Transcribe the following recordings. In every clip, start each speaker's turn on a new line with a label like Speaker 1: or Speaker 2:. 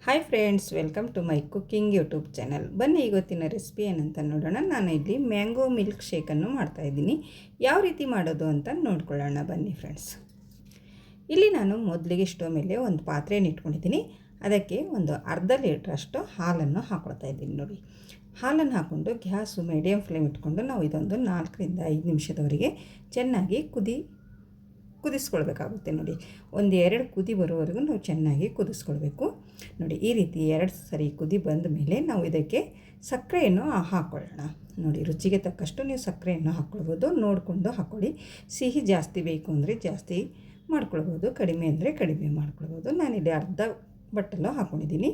Speaker 1: Hi friends, welcome to my cooking YouTube channel. ಬನ್ನಿ ಇವತ್ತಿನ recipe ಏನಂತ ನೋಡೋಣ. ನಾನು ಇಲ್ಲಿ ಮ್ಯಾಂಗೋ ಮಿಲ್ಕ್ ಶೇಕನ್ನು ಮಾಡ್ತಾಯಿದ್ದೀನಿ. ಯಾವ ರೀತಿ ಮಾಡೋದು ಅಂತ ನೋಡ್ಕೊಳ್ಳೋಣ ಬನ್ನಿ ಫ್ರೆಂಡ್ಸ್. ಇಲ್ಲಿ ನಾನು ಮೊದಲಿಗೆ ಸ್ಟವ್ ಮೇಲೆ ಒಂದು ಪಾತ್ರೆಯನ್ನು ಇಟ್ಕೊಂಡಿದ್ದೀನಿ. ಅದಕ್ಕೆ ಒಂದು ಅರ್ಧ ಲೀಟ್ರಷ್ಟು ಹಾಲನ್ನು ಹಾಕ್ಕೊಳ್ತಾ ಇದ್ದೀನಿ. ನೋಡಿ, ಹಾಲನ್ನು ಹಾಕ್ಕೊಂಡು ಗ್ಯಾಸು ಮೀಡಿಯಮ್ ಫ್ಲೇಮ್ ಇಟ್ಕೊಂಡು ನಾವು ಇದೊಂದು 4ರಿಂದ 5 ನಿಮಿಷದವರೆಗೆ ಚೆನ್ನಾಗಿ ಕುದಿಸ್ಕೊಳ್ಬೇಕಾಗುತ್ತೆ. ನೋಡಿ, ಒಂದು 2 ಕುದಿ ಬರೋವರೆಗೂ ನಾವು ಚೆನ್ನಾಗಿ ಕುದಿಸ್ಕೊಳ್ಬೇಕು. ನೋಡಿ, ಈ ರೀತಿ 2 ಸರಿ ಕುದಿ ಬಂದ ಮೇಲೆ ನಾವು ಇದಕ್ಕೆ ಸಕ್ಕರೆಯನ್ನು ಹಾಕ್ಕೊಳ್ಳೋಣ. ನೋಡಿ, ರುಚಿಗೆ ತಕ್ಕಷ್ಟು ನೀವು ಸಕ್ಕರೆಯನ್ನು ಹಾಕ್ಕೊಳ್ಬೋದು, ನೋಡಿಕೊಂಡು ಹಾಕ್ಕೊಳ್ಳಿ. ಸಿಹಿ ಜಾಸ್ತಿ ಬೇಕು ಅಂದರೆ ಜಾಸ್ತಿ ಮಾಡ್ಕೊಳ್ಬೋದು, ಕಡಿಮೆ ಅಂದರೆ ಕಡಿಮೆ ಮಾಡ್ಕೊಳ್ಬೋದು. ನಾನಿಲ್ಲಿ ಅರ್ಧ ಬಟ್ಟಲು ಹಾಕ್ಕೊಂಡಿದ್ದೀನಿ.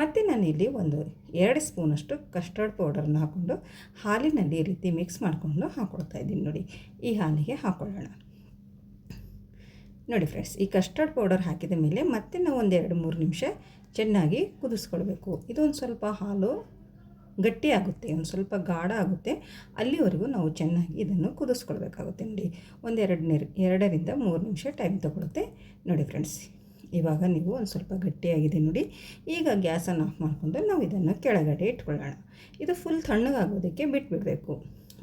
Speaker 1: ಮತ್ತು ನಾನಿಲ್ಲಿ ಒಂದು 2 ಸ್ಪೂನಷ್ಟು ಕಸ್ಟರ್ಡ್ ಪೌಡರನ್ನು ಹಾಕ್ಕೊಂಡು ಹಾಲಿನಲ್ಲಿ ಈ ರೀತಿ ಮಿಕ್ಸ್ ಮಾಡಿಕೊಂಡು ಹಾಕ್ಕೊಳ್ತಾ ಇದ್ದೀನಿ. ನೋಡಿ, ಈ ಹಾಲಿಗೆ ಹಾಕ್ಕೊಳ್ಳೋಣ. ನೋಡಿ ಫ್ರೆಂಡ್ಸ್, ಈ ಕಸ್ಟರ್ಡ್ ಪೌಡರ್ ಹಾಕಿದ ಮೇಲೆ ಮತ್ತೆ ನಾವು ಒಂದು 2-3 ನಿಮಿಷ ಚೆನ್ನಾಗಿ ಕುದಿಸ್ಕೊಳ್ಬೇಕು. ಇದೊಂದು ಸ್ವಲ್ಪ ಹಾಲು ಗಟ್ಟಿ ಆಗುತ್ತೆ, ಒಂದು ಸ್ವಲ್ಪ ಗಾಢ ಆಗುತ್ತೆ, ಅಲ್ಲಿವರೆಗೂ ನಾವು ಚೆನ್ನಾಗಿ ಇದನ್ನು ಕುದಿಸ್ಕೊಳ್ಬೇಕಾಗುತ್ತೆ. ನೋಡಿ, ಒಂದು 2ರಿಂದ 3 ನಿಮಿಷ ಟೈಮ್ ತೊಗೊಳುತ್ತೆ. ನೋಡಿ ಫ್ರೆಂಡ್ಸ್, ಇವಾಗ ನೀವು ಒಂದು ಸ್ವಲ್ಪ ಗಟ್ಟಿಯಾಗಿದೆ. ನೋಡಿ, ಈಗ ಗ್ಯಾಸನ್ನು ಆಫ್ ಮಾಡಿಕೊಂಡು ನಾವು ಇದನ್ನು ಕೆಳಗಡೆ ಇಟ್ಕೊಳ್ಳೋಣ. ಇದು ಫುಲ್ ತಣ್ಣಗಾಗೋದಕ್ಕೆ ಬಿಟ್ಬಿಡಬೇಕು.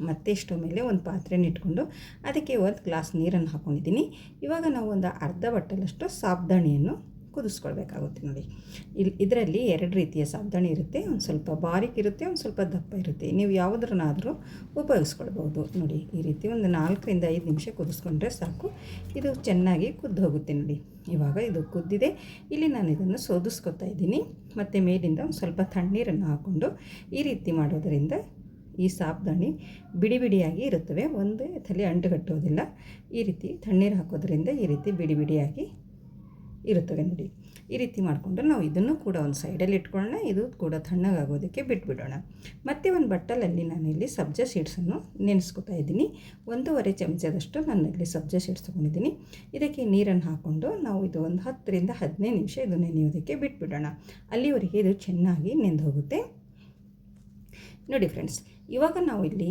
Speaker 1: ಮತ್ತೆ ಸ್ಟವ್ ಮೇಲೆ ಒಂದು ಪಾತ್ರೆನ ಇಟ್ಕೊಂಡು ಅದಕ್ಕೆ 1 ಗ್ಲಾಸ್ ನೀರನ್ನು ಹಾಕ್ಕೊಂಡಿದ್ದೀನಿ. ಇವಾಗ ನಾವು ಒಂದು ಅರ್ಧ ಬಟ್ಟಲಷ್ಟು ಸಾಬ್ದಾಣಿಯನ್ನು ಕುದಿಸ್ಕೊಳ್ಬೇಕಾಗುತ್ತೆ. ನೋಡಿ, ಇದರಲ್ಲಿ 2 ರೀತಿಯ ಸಾಬ್ದಾಣಿ ಇರುತ್ತೆ. ಒಂದು ಸ್ವಲ್ಪ ಬಾರೀಕ್ ಇರುತ್ತೆ, ಒಂದು ಸ್ವಲ್ಪ ದಪ್ಪ ಇರುತ್ತೆ. ನೀವು ಯಾವುದರನ್ನಾದರೂ ಉಪಯೋಗಿಸ್ಕೊಳ್ಬೋದು. ನೋಡಿ, ಈ ರೀತಿ ಒಂದು 4ರಿಂದ 5 ನಿಮಿಷ ಕುದಿಸ್ಕೊಂಡ್ರೆ ಸಾಕು. ಇದು ಚೆನ್ನಾಗಿ ಕುದ್ದು ಹೋಗುತ್ತೆ. ನೋಡಿ, ಇವಾಗ ಇದು ಕುದ್ದಿದೆ. ಇಲ್ಲಿ ನಾನು ಇದನ್ನು ಸೋದಿಸ್ಕೊತಾ ಇದ್ದೀನಿ. ಮತ್ತು ಮೇಲಿಂದ ಒಂದು ಸ್ವಲ್ಪ ತಣ್ಣೀರನ್ನು ಹಾಕ್ಕೊಂಡು ಈ ರೀತಿ ಮಾಡೋದರಿಂದ ಈ ಸಾಬ್ದಾಣಿ ಬಿಡಿ ಬಿಡಿಯಾಗಿ ಇರುತ್ತವೆ, ಒಂದೇ ತಲೆ ಅಂಟುಗಟ್ಟೋದಿಲ್ಲ. ಈ ರೀತಿ ತಣ್ಣೀರು ಹಾಕೋದ್ರಿಂದ ಈ ರೀತಿ ಬಿಡಿ ಬಿಡಿಯಾಗಿ ಇರುತ್ತವೆ. ನೋಡಿ, ಈ ರೀತಿ ಮಾಡಿಕೊಂಡು ನಾವು ಇದನ್ನು ಕೂಡ ಒಂದು ಸೈಡಲ್ಲಿ ಇಟ್ಕೊಳ್ಳೋಣ. ಇದು ಕೂಡ ತಣ್ಣಗಾಗೋದಕ್ಕೆ ಬಿಟ್ಬಿಡೋಣ. ಮತ್ತು ಒಂದು ಬಟ್ಟಲಲ್ಲಿ ನಾನಿಲ್ಲಿ ಸಬ್ಜಾ ಸೀಡ್ಸನ್ನು ನೆನೆಸ್ಕೊತಾ ಇದ್ದೀನಿ. 1.5 ಚಮಚದಷ್ಟು ನಾನಿಲ್ಲಿ ಸಬ್ಜಾ ಸೀಡ್ಸ್ ತೊಗೊಂಡಿದ್ದೀನಿ. ಇದಕ್ಕೆ ನೀರನ್ನು ಹಾಕ್ಕೊಂಡು ನಾವು ಇದು ಒಂದು 10ರಿಂದ 15 ನಿಮಿಷ ಇದು ನೆನೆಯೋದಕ್ಕೆ ಬಿಟ್ಬಿಡೋಣ. ಅಲ್ಲಿವರೆಗೆ ಇದು ಚೆನ್ನಾಗಿ ನೆಂದು ಹೋಗುತ್ತೆ. ನೋಡಿ ಫ್ರೆಂಡ್ಸ್, ಇವಾಗ ನಾವು ಇಲ್ಲಿ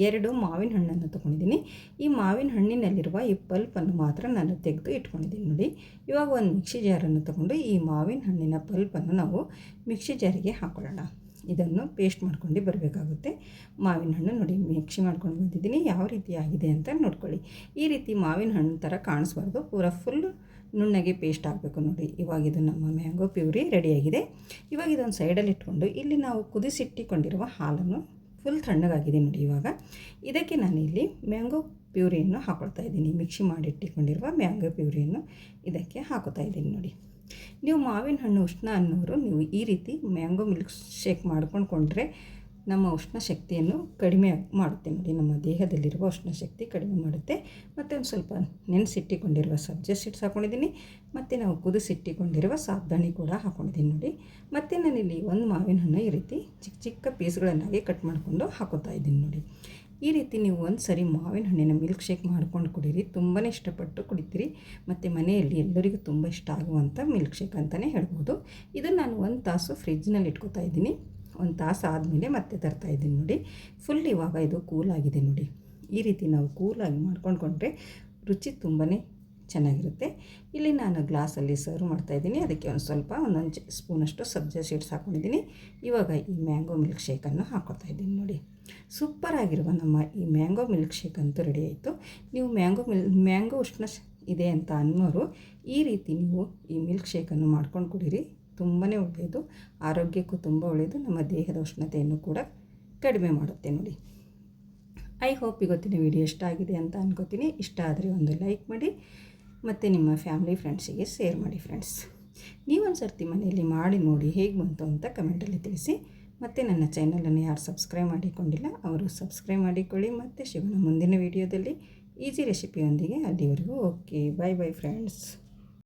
Speaker 1: 2 ಮಾವಿನ ಹಣ್ಣನ್ನು ತೊಗೊಂಡಿದ್ದೀನಿ. ಈ ಮಾವಿನ ಹಣ್ಣಿನಲ್ಲಿರುವ ಈ ಪಲ್ಪನ್ನು ಮಾತ್ರ ನಾನು ತೆಗೆದು ಇಟ್ಕೊಂಡಿದ್ದೀನಿ. ನೋಡಿ, ಇವಾಗ ಒಂದು ಮಿಕ್ಸಿ ಜಾರನ್ನು ತೊಗೊಂಡು ಈ ಮಾವಿನ ಹಣ್ಣಿನ ಪಲ್ಪನ್ನು ನಾವು ಮಿಕ್ಸಿ ಜಾರಿಗೆ ಹಾಕ್ಕೊಳ್ಳೋಣ. ಇದನ್ನು ಪೇಸ್ಟ್ ಮಾಡ್ಕೊಂಡು ಬರಬೇಕಾಗುತ್ತೆ. ಮಾವಿನ ಹಣ್ಣು ನೋಡಿ ಮಿಕ್ಸಿ ಮಾಡ್ಕೊಂಡು ಬಂದಿದ್ದೀನಿ. ಯಾವ ರೀತಿ ಆಗಿದೆ ಅಂತ ನೋಡ್ಕೊಳ್ಳಿ. ಈ ರೀತಿ ಮಾವಿನ ಹಣ್ಣು ಥರ ಕಾಣಿಸ್ಬಾರ್ದು, ಪೂರ ಫುಲ್ ನುಣ್ಣಗೆ ಪೇಸ್ಟ್ ಆಗಬೇಕು. ನೋಡಿ, ಇವಾಗ ಇದು ನಮ್ಮ ಮ್ಯಾಂಗೋ ಪ್ಯೂರಿ ರೆಡಿಯಾಗಿದೆ. ಇವಾಗ ಇದೊಂದು ಸೈಡಲ್ಲಿ ಇಟ್ಕೊಂಡು ಇಲ್ಲಿ ನಾವು ಕುದಿಸಿಟ್ಟಿಕೊಂಡಿರುವ ಹಾಲನ್ನು ಫುಲ್ ತಣ್ಣಗಾಗಿದೆ. ನೋಡಿ, ಇವಾಗ ಇದಕ್ಕೆ ನಾನು ಇಲ್ಲಿ ಮ್ಯಾಂಗೋ ಪ್ಯೂರಿಯನ್ನು ಹಾಕ್ಕೊಳ್ತಾ ಇದ್ದೀನಿ. ಮಿಕ್ಸಿ ಮಾಡಿಟ್ಟಿಕೊಂಡಿರುವ ಮ್ಯಾಂಗೋ ಪ್ಯೂರಿಯನ್ನು ಇದಕ್ಕೆ ಹಾಕೋತಾ ಇದ್ದೀನಿ. ನೋಡಿ, ನೀವು ಮಾವಿನ ಹಣ್ಣು ಉಷ್ಣ ಅನ್ನೋರು ನೀವು ಈ ರೀತಿ ಮ್ಯಾಂಗೋ ಮಿಲ್ಕ್ ಶೇಕ್ ಮಾಡ್ಕೊಂಡ್ರೆ ನಮ್ಮ ಉಷ್ಣ ಶಕ್ತಿಯನ್ನು ಕಡಿಮೆ ಮಾಡುತ್ತೆ. ನೋಡಿ, ನಮ್ಮ ದೇಹದಲ್ಲಿರುವ ಉಷ್ಣ ಶಕ್ತಿ ಕಡಿಮೆ ಮಾಡುತ್ತೆ. ಮತ್ತು ಒಂದು ಸ್ವಲ್ಪ ನೆನೆಸಿಟ್ಟಿಕೊಂಡಿರುವ ಸಬ್ಜಾ ಸೀಡ್ಸ್ ಹಾಕ್ಕೊಂಡಿದ್ದೀನಿ. ಮತ್ತು ನಾವು ಕುದಿಸಿಟ್ಟಿಕೊಂಡಿರುವ ಸಾಬ್ದಾಣಿ ಕೂಡ ಹಾಕ್ಕೊಂಡಿದ್ದೀನಿ. ನೋಡಿ, ಮತ್ತು ನಾನಿಲ್ಲಿ ಒಂದು ಮಾವಿನ ಹಣ್ಣು ಈ ರೀತಿ ಚಿಕ್ಕ ಚಿಕ್ಕ ಪೀಸ್ಗಳನ್ನಾಗಿ ಕಟ್ ಮಾಡಿಕೊಂಡು ಹಾಕೋತಾ ಇದ್ದೀನಿ. ನೋಡಿ, ಈ ರೀತಿ ನೀವು ಒಂದು ಸರಿ ಮಾವಿನ ಹಣ್ಣಿನ ಮಿಲ್ಕ್ ಶೇಕ್ ಮಾಡ್ಕೊಂಡು ಕುಡೀರಿ. ತುಂಬಾ ಇಷ್ಟಪಟ್ಟು ಕುಡಿತೀರಿ. ಮತ್ತು ಮನೆಯಲ್ಲಿ ಎಲ್ಲರಿಗೂ ತುಂಬ ಇಷ್ಟ ಆಗುವಂಥ ಮಿಲ್ಕ್ ಶೇಕ್ ಅಂತಲೇ ಹೇಳ್ಬೋದು. ಇದನ್ನು ನಾನು 1 ತಾಸು ಫ್ರಿಜ್ನಲ್ಲಿ ಇಟ್ಕೋತಾ ಇದ್ದೀನಿ. 1 ತಾಸು ಆದಮೇಲೆ ಮತ್ತೆ ತರ್ತಾಯಿದ್ದೀನಿ. ನೋಡಿ, ಫುಲ್ ಇವಾಗ ಇದು ಕೂಲಾಗಿದೆ. ನೋಡಿ, ಈ ರೀತಿ ನಾವು ಕೂಲಾಗಿ ಮಾಡ್ಕೊಂಡ್ರೆ ರುಚಿ ತುಂಬಾ ಚೆನ್ನಾಗಿರುತ್ತೆ. ಇಲ್ಲಿ ನಾನು ಗ್ಲಾಸಲ್ಲಿ ಸರ್ವ್ ಮಾಡ್ತಾಯಿದ್ದೀನಿ. ಅದಕ್ಕೆ ಒಂದೊಂದು ಸ್ಪೂನಷ್ಟು ಸಬ್ಜಾ ಸೀಡ್ಸ್ ಹಾಕ್ಕೊಂಡಿದ್ದೀನಿ. ಇವಾಗ ಈ ಮ್ಯಾಂಗೋ ಮಿಲ್ಕ್ ಶೇಕನ್ನು ಹಾಕ್ಕೊತಾ ಇದ್ದೀನಿ. ನೋಡಿ, ಸೂಪರಾಗಿರುವ ನಮ್ಮ ಈ ಮ್ಯಾಂಗೋ ಮಿಲ್ಕ್ ಶೇಕ್ ಅಂತೂ ರೆಡಿ ಆಯಿತು. ನೀವು ಮ್ಯಾಂಗೋ ಉಷ್ಣ ಇದೆ ಅಂತ ಅನ್ನೋರು ಈ ರೀತಿ ನೀವು ಈ ಮಿಲ್ಕ್ ಶೇಕನ್ನು ಮಾಡ್ಕೊಂಡು ಕುಡೀರಿ. ತುಂಬಾ ಒಳ್ಳೆಯದು, ಆರೋಗ್ಯಕ್ಕೂ ತುಂಬ ಒಳ್ಳೆಯದು, ನಮ್ಮ ದೇಹದ ಉಷ್ಣತೆಯನ್ನು ಕೂಡ ಕಡಿಮೆ ಮಾಡುತ್ತೆ. ನೋಡಿ, ಐ ಹೋಪ್ ಇವತ್ತಿನ ವಿಡಿಯೋ ಇಷ್ಟ ಆಗಿದೆ ಅಂತ ಅನ್ಕೋತೀನಿ. ಇಷ್ಟ ಆದರೆ ಒಂದು ಲೈಕ್ ಮಾಡಿ ಮತ್ತು ನಿಮ್ಮ ಫ್ಯಾಮಿಲಿ ಫ್ರೆಂಡ್ಸಿಗೆ ಶೇರ್ ಮಾಡಿ. ಫ್ರೆಂಡ್ಸ್, ನೀವೊಂದು ಸರ್ತಿ ಮನೆಯಲ್ಲಿ ಮಾಡಿ ನೋಡಿ ಹೇಗೆ ಬಂತು ಅಂತ ಕಮೆಂಟಲ್ಲಿ ತಿಳಿಸಿ. ಮತ್ತು ನನ್ನ ಚಾನಲನ್ನು ಯಾರು ಸಬ್ಸ್ಕ್ರೈಬ್ ಮಾಡಿಕೊಂಡಿಲ್ಲ ಅವರು ಸಬ್ಸ್ಕ್ರೈಬ್ ಮಾಡಿಕೊಳ್ಳಿ. ಮತ್ತು ಸಿಗೋಣ ಮುಂದಿನ ವಿಡಿಯೋದಲ್ಲಿ ಈಸಿ ರೆಸಿಪಿಯೊಂದಿಗೆ. ಅಲ್ಲಿವರೆಗೂ ಓಕೆ, ಬಾಯ್ ಬಾಯ್ ಫ್ರೆಂಡ್ಸ್.